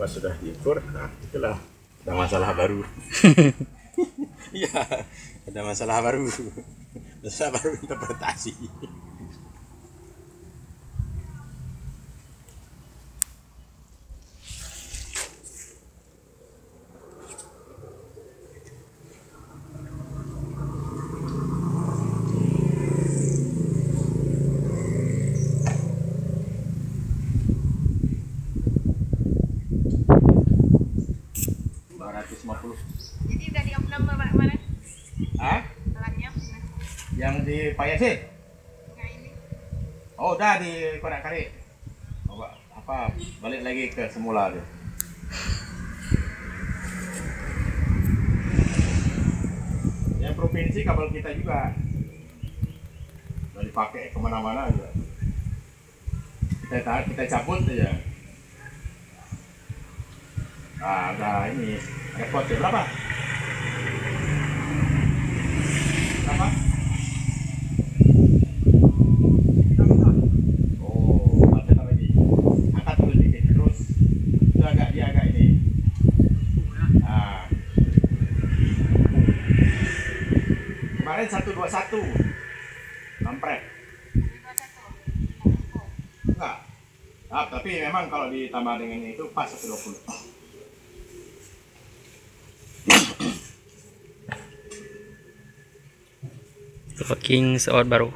Pas sudah diukur, nah itulah ada masalah baru. Iya, ada masalah baru interpretasi. Jadi udah diopnam kemarin? Hah? Alatnya? Yang di Payasin? Yang ini? Oh, udah di konak-karik. Apa balik lagi ke semula dia. Yang provinsi kabel kita juga udah dipakai kemana-mana aja. Kita cabut aja. Nah, ada ini, ada potnya berapa? Berapa? Oh, ada lagi. Angkat dulu dikit, terus itu dia agak ini. Nah. Kemarin 121 lampret. Enggak. Nah, tapi memang kalau ditambah dengan itu pas 120. Locking pesawat baru.